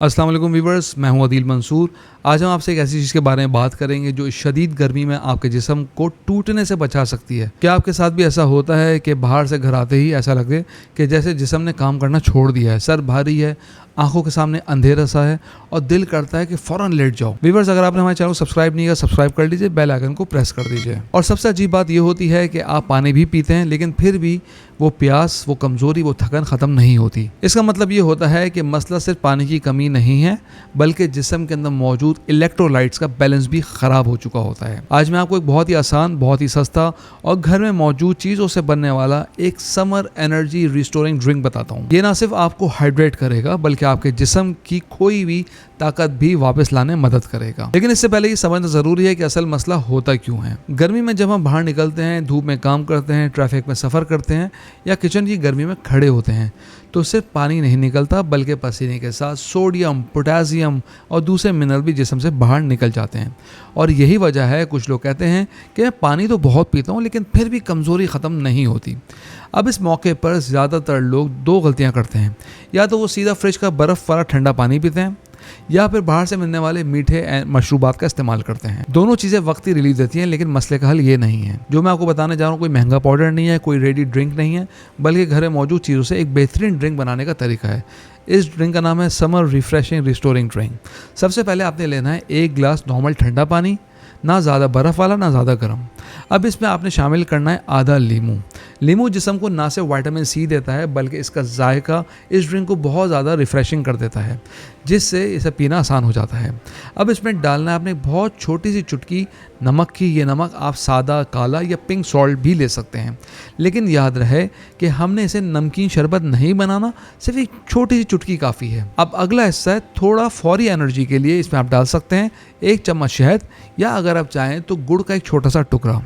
अस्सलाम वालेकुम वीवर्स, मैं हूं अदील मंसूर। आज हम आपसे एक ऐसी चीज़ के बारे में बात करेंगे जो इस शदीद गर्मी में आपके जिस्म को टूटने से बचा सकती है। क्या आपके साथ भी ऐसा होता है कि बाहर से घर आते ही ऐसा लगे कि जैसे जिस्म ने काम करना छोड़ दिया है, सर भारी है, आंखों के सामने अंधेरा सा है और दिल करता है कि फ़ौरन लेट जाओ। वीवर्स, अगर आपने हमारे चैनल को सब्सक्राइब नहीं किया, सब्सक्राइब कर लीजिए, बेल आइकन को प्रेस कर दीजिए। और सबसे अजीब बात ये होती है कि आप पानी भी पीते हैं लेकिन फिर भी वो प्यास, वो कमज़ोरी, वो थकन ख़त्म नहीं होती। इसका मतलब ये होता है कि मसला सिर्फ पानी की कमी नहीं है बल्कि जिस्म के अंदर मौजूद इलेक्ट्रोलाइट्स का बैलेंस भी ख़राब हो चुका होता है। आज मैं आपको एक बहुत ही आसान, बहुत ही सस्ता और घर में मौजूद चीज़ों से बनने वाला एक समर एनर्जी रिस्टोरिंग ड्रिंक बताता हूँ। ये ना सिर्फ आपको हाइड्रेट करेगा बल्कि आपके जिस्म की खोई हुई ताकत भी वापस लाने में मदद करेगा। लेकिन इससे पहले ये समझना ज़रूरी है कि असल मसला होता क्यों है। गर्मी में जब हम बाहर निकलते हैं, धूप में काम करते हैं, ट्रैफिक में सफ़र करते हैं या किचन की गर्मी में खड़े होते हैं तो सिर्फ पानी नहीं निकलता बल्कि पसीने के साथ सोडियम, पोटेशियम और दूसरे मिनरल भी जिस्म से बाहर निकल जाते हैं। और यही वजह है कुछ लोग कहते हैं कि मैं पानी तो बहुत पीता हूँ लेकिन फिर भी कमज़ोरी ख़त्म नहीं होती। अब इस मौके पर ज़्यादातर लोग दो गलतियाँ करते हैं। या तो वो सीधा फ्रिज का बर्फ़ वाला ठंडा पानी पीते हैं या फिर बाहर से मिलने वाले मीठे मशरूबात का इस्तेमाल करते हैं। दोनों चीज़ें वक्ती रिलीफ देती हैं लेकिन मसले का हल ये नहीं है। जो मैं आपको बताने जा रहा हूँ कोई महंगा पाउडर नहीं है, कोई रेडी ड्रिंक नहीं है, बल्कि घर में मौजूद चीज़ों से एक बेहतरीन ड्रिंक बनाने का तरीका है। इस ड्रिंक का नाम है समर रिफ्रेशिंग रिस्टोरिंग ड्रिंक। सबसे पहले आपने लेना है 1 गिलास नॉर्मल ठंडा पानी, ना ज़्यादा बर्फ़ वाला ना ज़्यादा गर्म। अब इसमें आपने शामिल करना है आधा लीमू। लीमू जिस्म को ना सिर्फ विटामिन सी देता है बल्कि इसका जायका इस ड्रिंक को बहुत ज़्यादा रिफ़्रेशिंग कर देता है जिससे इसे पीना आसान हो जाता है। अब इसमें डालना है आपने बहुत छोटी सी चुटकी नमक की। ये नमक आप सादा, काला या पिंक सॉल्ट भी ले सकते हैं, लेकिन याद रहे कि हमने इसे नमकीन शरबत नहीं बनाना, सिर्फ एक छोटी सी चुटकी काफ़ी है। अब अगला हिस्सा है थोड़ा फौरी एनर्जी के लिए इसमें आप डाल सकते हैं 1 चम्मच शहद या अगर आप चाहें तो गुड़ का एक छोटा सा टुकड़ा।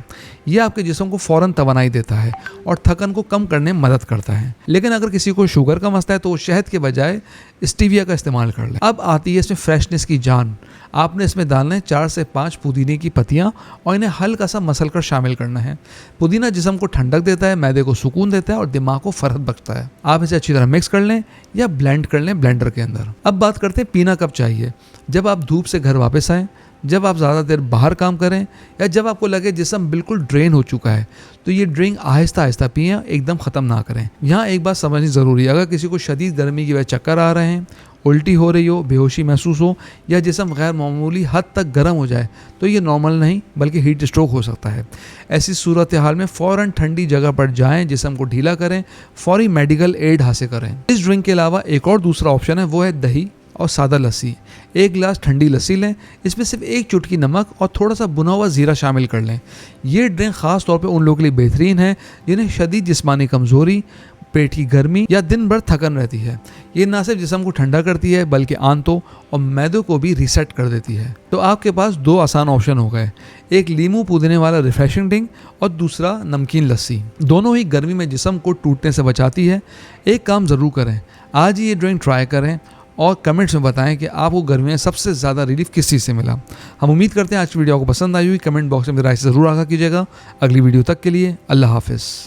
यह आपके जिस्म को फ़ौरन तवानाई देता है और थकन को कम करने में मदद करता है। लेकिन अगर किसी को शुगर का मसला है तो वो शहद के बजाय स्टीविया का इस्तेमाल कर ले। अब आती है इसमें फ्रेशनेस की जान। आपने इसमें डालना है 4 से 5 पुदीने की पत्तियां और इन्हें हल्का सा मसल कर शामिल करना है। पुदीना जिस्म को ठंडक देता है, मैदे को सुकून देता है और दिमाग को फरहत बख्शता है। आप इसे अच्छी तरह मिक्स कर लें या ब्लेंड कर लें ब्लेंडर के अंदर। अब बात करते हैं पीना कब चाहिए। जब आप धूप से घर वापस आएँ, जब आप ज़्यादा देर बाहर काम करें या जब आपको लगे जिस्म बिल्कुल ड्रेन हो चुका है तो ये ड्रिंक आहिस्ता आहिस्ता पिएं, एकदम ख़त्म ना करें। यहाँ एक बात समझनी ज़रूरी है, अगर किसी को शदीद गर्मी की वजह चक्कर आ रहे हैं, उल्टी हो रही हो, बेहोशी महसूस हो या जिस्म गैर मामूली हद तक गर्म हो जाए तो ये नॉर्मल नहीं बल्कि हीट स्ट्रोक हो सकता है। ऐसी सूरत हाल में फ़ौरन ठंडी जगह पर जाएं, जिस्म को ढीला करें, फौरी मेडिकल एड हासिल करें। इस ड्रिंक के अलावा एक और दूसरा ऑप्शन है, वो है दही और सादा लस्सी। 1 गिलास ठंडी लस्सी लें, इसमें सिर्फ 1 चुटकी नमक और थोड़ा सा भुना हुआ ज़ीरा शामिल कर लें। ये ड्रिंक ख़ास तौर पे उन लोगों के लिए बेहतरीन है जिन्हें शदीद जिस्मानी कमज़ोरी, पेट की गर्मी या दिन भर थकन रहती है। ये ना सिर्फ जिस्म को ठंडा करती है बल्कि आंतों और मैदों को भी रीसेट कर देती है। तो आपके पास 2 आसान ऑप्शन हो गए, एक लीमू पुदीने वाला रिफ्रेशिंग ड्रिंक और दूसरा नमकीन लस्सी। दोनों ही गर्मी में जिस्म को टूटने से बचाती है। एक काम ज़रूर करें, आज ही ये ड्रिंक ट्राई करें और कमेंट्स में बताएं कि आपको गर्मी में सबसे ज़्यादा रिलीफ किस चीज़ से मिला। हम उम्मीद करते हैं आज की वीडियो आपको पसंद आई हुई। कमेंट बॉक्स में मेरी राय से ज़रूर आगाह कीजिएगा। अगली वीडियो तक के लिए अल्लाह हाफिज़।